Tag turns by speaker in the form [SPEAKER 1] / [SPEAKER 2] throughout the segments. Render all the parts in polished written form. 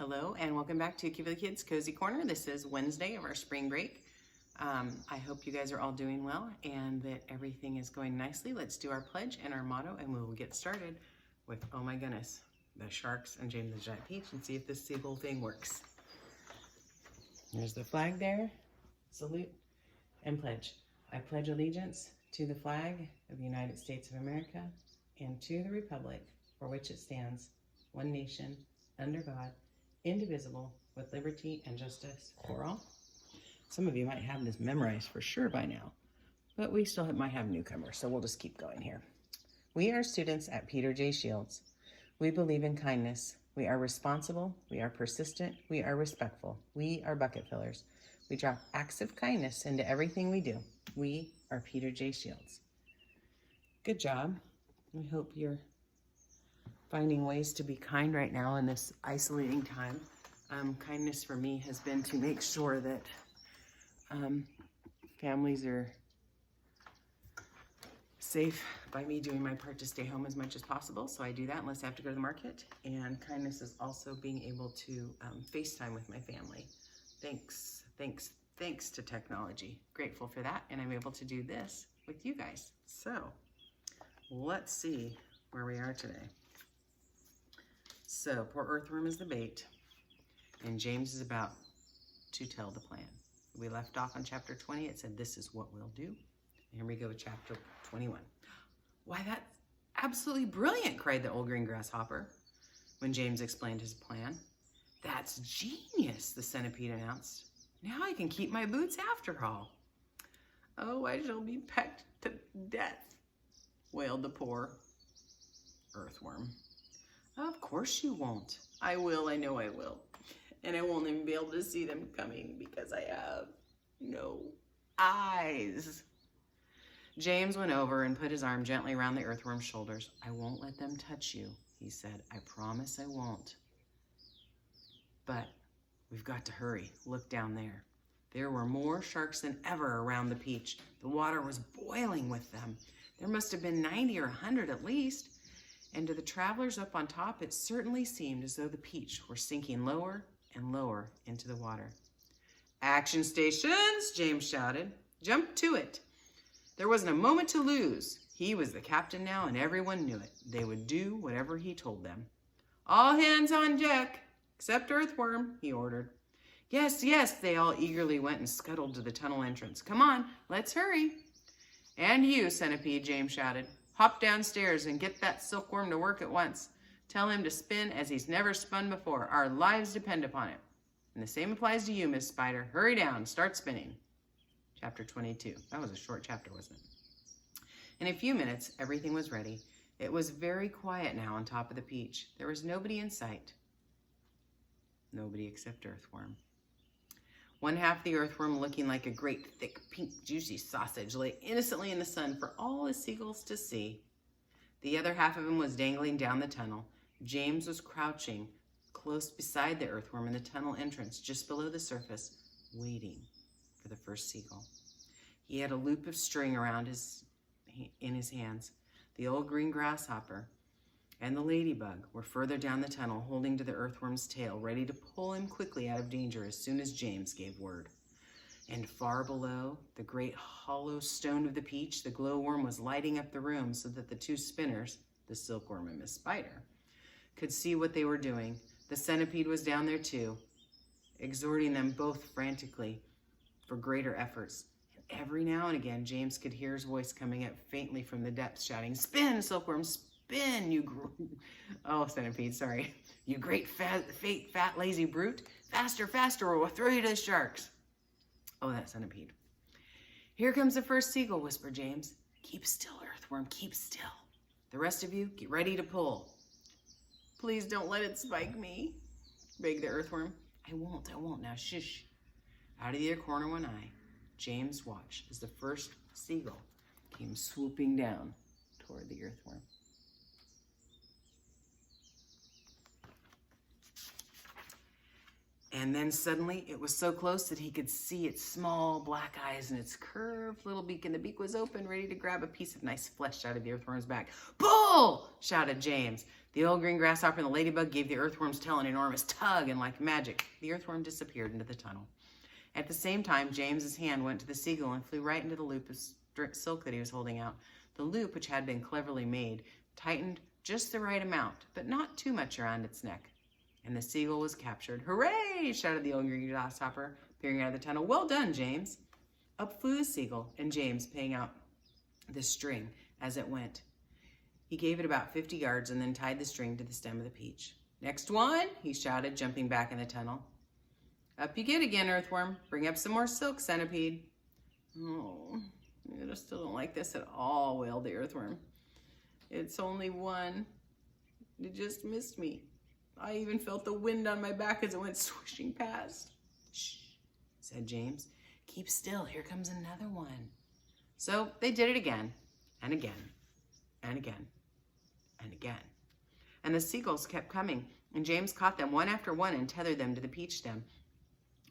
[SPEAKER 1] Hello and welcome back to Cute for the Kids Cozy Corner. This is Wednesday of our spring break. I hope you guys are all doing well and that everything is going nicely. Let's do our pledge and our motto and we will get started with, oh my goodness, the sharks and James the Giant Peach and see if this whole thing works. There's the flag there. Salute and pledge. I pledge allegiance to the flag of the United States of America and to the republic for which it stands, one nation, under God, indivisible, with liberty and justice for all. Some of you might have this memorized for sure by now, but we still might have newcomers, so we'll just keep going here. We are students at Peter J. Shields. We believe in kindness. We are responsible. We are persistent. We are respectful. We are bucket fillers. We drop acts of kindness into everything we do. We are Peter J. Shields. Good job. We hope you're finding ways to be kind right now in this isolating time. Kindness for me has been to make sure that families are safe by me doing my part to stay home as much as possible. So I do that unless I have to go to the market. And kindness is also being able to FaceTime with my family. Thanks to technology. Grateful for that. And I'm able to do this with you guys. So let's see where we are today. So poor earthworm is the bait, and James is about to tell the plan. We left off on chapter 20. It said, this is what we'll do. And here we go with chapter 21. Why, that's absolutely brilliant, cried the old green grasshopper when James explained his plan. That's genius, the centipede announced. Now I can keep my boots after all. Oh, I shall be pecked to death, wailed the poor earthworm. Of course you won't. I will, I know I will. And I won't even be able to see them coming because I have no eyes. James went over and put his arm gently around the earthworm's shoulders. I won't let them touch you, he said. I promise I won't. But we've got to hurry. Look down there. There were more sharks than ever around the peach. The water was boiling with them. There must have been 90 or 100 at least. And to the travelers up on top, it certainly seemed as though the peach were sinking lower and lower into the water. Action stations, James shouted. Jump to it. There wasn't a moment to lose. He was the captain now, and everyone knew it. They would do whatever he told them. All hands on deck, except Earthworm, he ordered. Yes, yes, they all eagerly went and scuttled to the tunnel entrance. Come on, let's hurry. And you, Centipede, James shouted. Hop downstairs and get that silkworm to work at once. Tell him to spin as he's never spun before. Our lives depend upon it. And the same applies to you, Miss Spider. Hurry down, start spinning. Chapter 22. That was a short chapter, wasn't it? In a few minutes, everything was ready. It was very quiet now on top of the peach. There was nobody in sight. Nobody except Earthworm. One half of the earthworm, looking like a great, thick, pink, juicy sausage, lay innocently in the sun for all the seagulls to see. The other half of him was dangling down the tunnel. James was crouching close beside the earthworm in the tunnel entrance, just below the surface, waiting for the first seagull. He had a loop of string in his hands. The old green grasshopper and the ladybug were further down the tunnel, holding to the earthworm's tail, ready to pull him quickly out of danger as soon as James gave word. And far below, the great hollow stone of the peach, the glowworm was lighting up the room so that the two spinners, the silkworm and Miss Spider, could see what they were doing. The centipede was down there too, exhorting them both frantically for greater efforts. And every now and again, James could hear his voice coming up faintly from the depths, shouting, Spin, silkworm, spin! Centipede, sorry. You great, fat, lazy brute. Faster, faster, or we'll throw you to the sharks. Oh, that centipede. Here comes the first seagull, whispered James. Keep still, earthworm, keep still. The rest of you, get ready to pull. Please don't let it spike me, begged the earthworm. I won't. Now, shush. Out of the corner of one eye, James watched as the first seagull came swooping down toward the earthworm. And then suddenly it was so close that he could see its small black eyes and its curved little beak, and the beak was open, ready to grab a piece of nice flesh out of the earthworm's back. Pull! Pull! Shouted James. The old green grasshopper and the ladybug gave the earthworm's tail an enormous tug, and like magic, the earthworm disappeared into the tunnel. At the same time, James's hand went to the seagull and flew right into the loop of silk that he was holding out. The loop, which had been cleverly made, tightened just the right amount, but not too much around its neck. And the seagull was captured. Hooray! Shouted the old green grasshopper, peering out of the tunnel. Well done, James. Up flew the seagull, and James paying out the string as it went. He gave it about 50 yards and then tied the string to the stem of the peach. Next one, he shouted, jumping back in the tunnel. Up you get again, earthworm. Bring up some more silk, centipede. Oh, I still don't like this at all, wailed the earthworm. It's only one. It just missed me. I even felt the wind on my back as it went swishing past. Shh, said James. Keep still, here comes another one. So they did it again, and again, and again, and again. And the seagulls kept coming, and James caught them one after one and tethered them to the peach stem.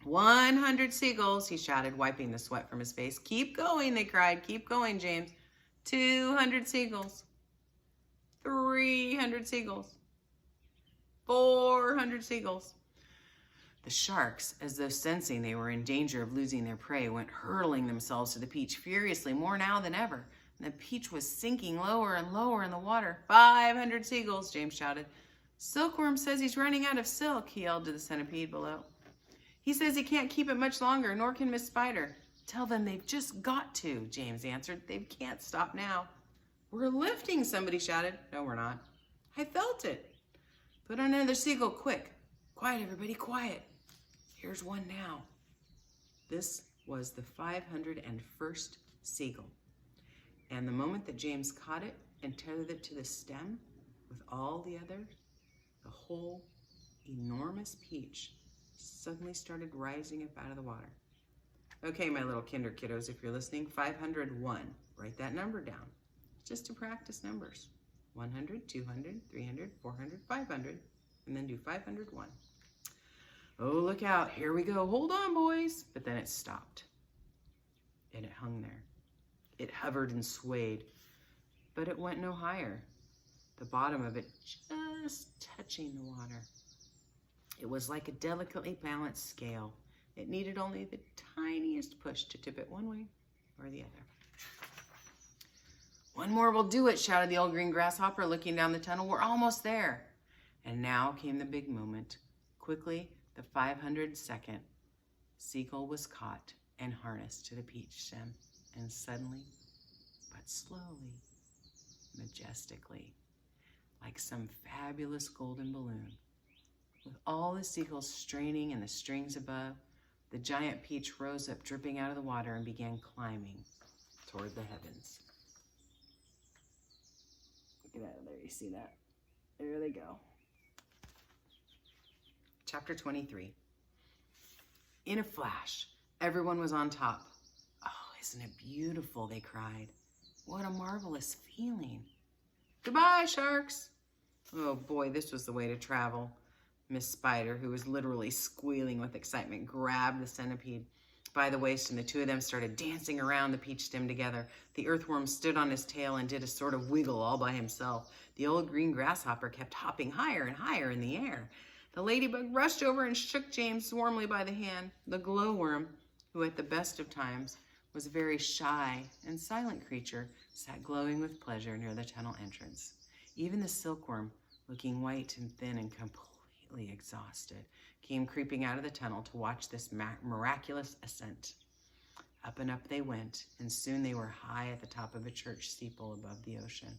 [SPEAKER 1] 100 seagulls, he shouted, wiping the sweat from his face. Keep going, they cried. Keep going, James. 200 seagulls. 300 seagulls. 400 seagulls. The sharks, as though sensing they were in danger of losing their prey, went hurling themselves to the peach furiously, more now than ever. And the peach was sinking lower and lower in the water. 500 seagulls, James shouted. Silkworm says he's running out of silk, he yelled to the centipede below. He says he can't keep it much longer, nor can Miss Spider. Tell them they've just got to, James answered. They can't stop now. We're lifting, somebody shouted. No, we're not. I felt it. Put on another seagull, quick. Quiet, everybody, quiet. Here's one now. This was the 501st seagull. And the moment that James caught it and tethered it to the stem with all the others, the whole enormous peach suddenly started rising up out of the water. Okay, my little kinder kiddos, if you're listening, 501. Write that number down. Just to practice numbers. 100, 200, 300, 400, 500, and then do 501. Oh, look out. Here we go. Hold on, boys. But then it stopped. And it hung there. It hovered and swayed, but it went no higher. The bottom of it just touching the water. It was like a delicately balanced scale. It needed only the tiniest push to tip it one way or the other. One more will do it, shouted the old green grasshopper, looking down the tunnel. We're almost there. And now came the big moment. Quickly, the 502nd seagull was caught and harnessed to the peach stem. And suddenly, but slowly, majestically, like some fabulous golden balloon, with all the seagulls straining and the strings above, the giant peach rose up, dripping out of the water, and began climbing toward the heavens. Get out of there, you see that? There they go. Chapter 23. In a flash, everyone was on top. Oh, isn't it beautiful, they cried. What a marvelous feeling. Goodbye, sharks. Oh boy, this was the way to travel. Miss Spider, who was literally squealing with excitement, grabbed the centipede by the waist, and the two of them started dancing around the peach stem together. The earthworm stood on his tail and did a sort of wiggle all by himself. The old green grasshopper kept hopping higher and higher in the air. The ladybug rushed over and shook James warmly by the hand. The glowworm, who at the best of times was a very shy and silent creature, sat glowing with pleasure near the tunnel entrance. Even the silkworm, looking white and thin and completely exhausted, came creeping out of the tunnel to watch this miraculous ascent. Up and up they went, and soon they were high at the top of a church steeple above the ocean.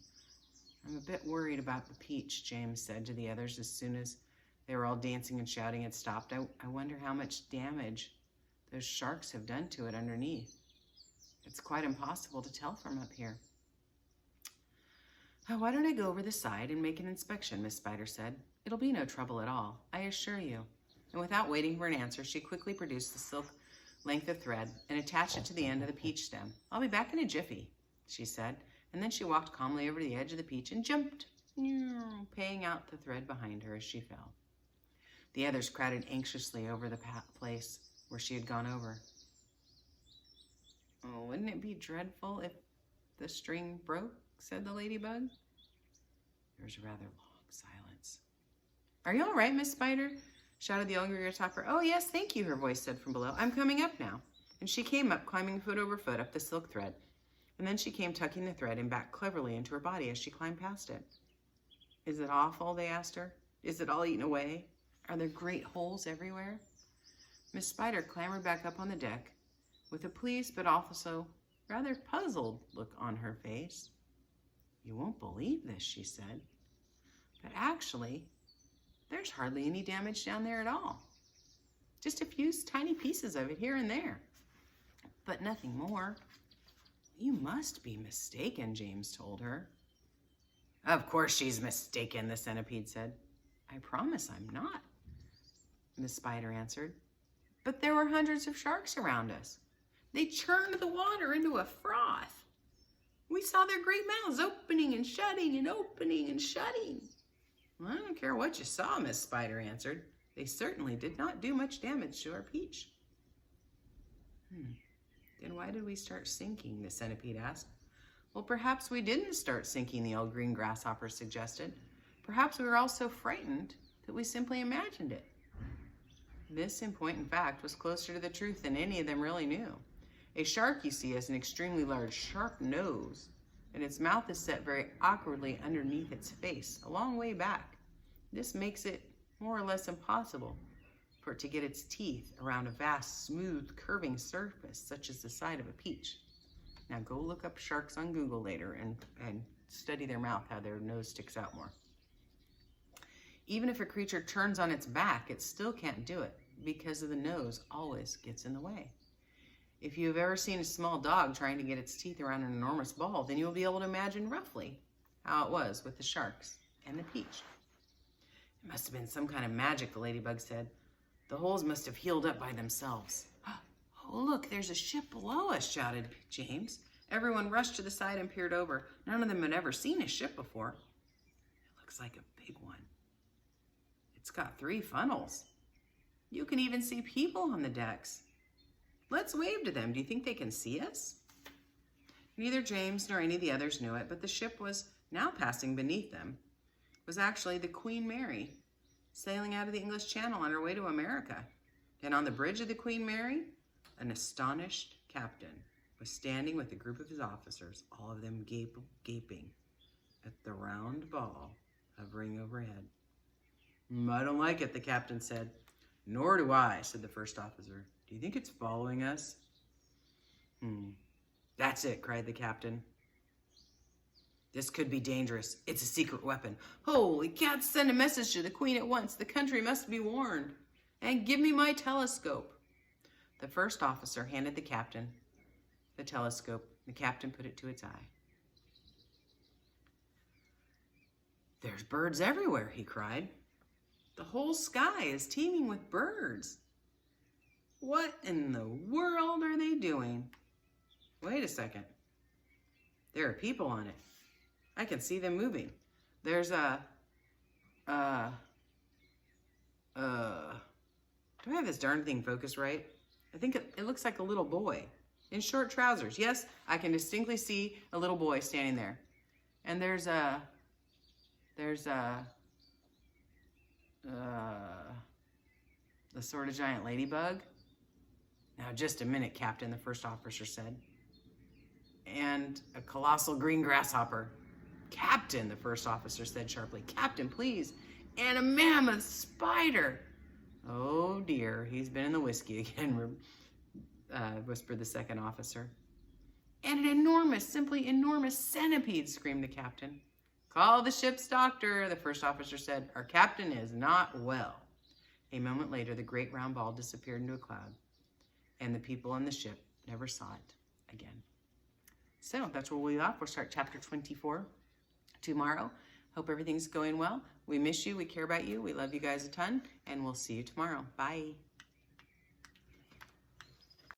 [SPEAKER 1] I'm a bit worried about the peach, James said to the others as soon as they were all dancing and shouting had stopped. I wonder how much damage those sharks have done to it underneath. It's quite impossible to tell from up here. Oh, why don't I go over the side and make an inspection, Miss Spider said. It'll be no trouble at all, I assure you. And without waiting for an answer, she quickly produced the silk length of thread and attached it to the end of the peach stem. I'll be back in a jiffy, she said, and then she walked calmly over the edge of the peach and jumped, paying out the thread behind her as she fell. The others crowded anxiously over the place where she had gone over. Oh, wouldn't it be dreadful if the string broke, said the ladybug. There was a rather long silence. "Are you all right, Miss Spider?" shouted the old grasshopper. "Oh, yes, thank you," her voice said from below. "I'm coming up now." And she came up, climbing foot over foot up the silk thread. And then she came tucking the thread and back cleverly into her body as she climbed past it. "Is it awful?" they asked her. "Is it all eaten away? Are there great holes everywhere?" Miss Spider clambered back up on the deck with a pleased but also rather puzzled look on her face. "You won't believe this," she said, "but actually, there's hardly any damage down there at all. Just a few tiny pieces of it here and there, but nothing more." "You must be mistaken," James told her. "Of course she's mistaken," the centipede said. "I promise I'm not," Miss Spider answered. "But there were hundreds of sharks around us. They churned the water into a froth. We saw their great mouths opening and shutting and opening and shutting." "Well, I don't care what you saw," Miss Spider answered. "They certainly did not do much damage to our peach." "Then why did we start sinking?" the centipede asked. "Well, perhaps we didn't start sinking," the old green grasshopper suggested. "Perhaps we were all so frightened that we simply imagined it." This, in point and fact, was closer to the truth than any of them really knew. A shark, you see, has an extremely large, sharp nose, and its mouth is set very awkwardly underneath its face, a long way back. This makes it more or less impossible for it to get its teeth around a vast, smooth, curving surface, such as the side of a peach. Now go look up sharks on Google later and study their mouth, how their nose sticks out more. Even if a creature turns on its back, it still can't do it because of the nose always gets in the way. If you have ever seen a small dog trying to get its teeth around an enormous ball, then you'll be able to imagine roughly how it was with the sharks and the peach. "It must have been some kind of magic," the ladybug said. "The holes must have healed up by themselves." "Oh, look, there's a ship below us," shouted James. Everyone rushed to the side and peered over. None of them had ever seen a ship before. "It looks like a big one. It's got 3 funnels. You can even see people on the decks. Let's wave to them. Do you think they can see us?" Neither James nor any of the others knew it, but the ship was now passing beneath them. It was actually the Queen Mary, sailing out of the English Channel on her way to America. And on the bridge of the Queen Mary, an astonished captain was standing with a group of his officers, all of them gaping at the round ball hovering overhead. "I don't like it," the captain said. "Nor do I," said the first officer. "Do you think it's following us?" "That's it," cried the captain. "This could be dangerous. It's a secret weapon. Holy cats, send a message to the Queen at once. The country must be warned. And give me my telescope." The first officer handed the captain the telescope. The captain put it to its eye. "There's birds everywhere," he cried. "The whole sky is teeming with birds. What in the world are they doing? Wait a second. There are people on it. I can see them moving. There's do I have this darn thing focused right? I think it looks like a little boy in short trousers. Yes, I can distinctly see a little boy standing there. And there's the sort of giant ladybug. Now, just a minute, Captain, the first officer said. And a colossal green grasshopper. Captain, the first officer said sharply. Captain, please. And a mammoth spider. Oh, dear, he's been in the whiskey again, whispered the second officer. And an enormous, simply enormous centipede, screamed the captain. Call the ship's doctor, the first officer said. Our captain is not well. A moment later, the great round ball disappeared into a cloud, and the people on the ship never saw it again. So that's where we'll leave off. We'll start chapter 24 tomorrow. Hope everything's going well. We miss you. We care about you. We love you guys a ton, and we'll see you tomorrow. Bye.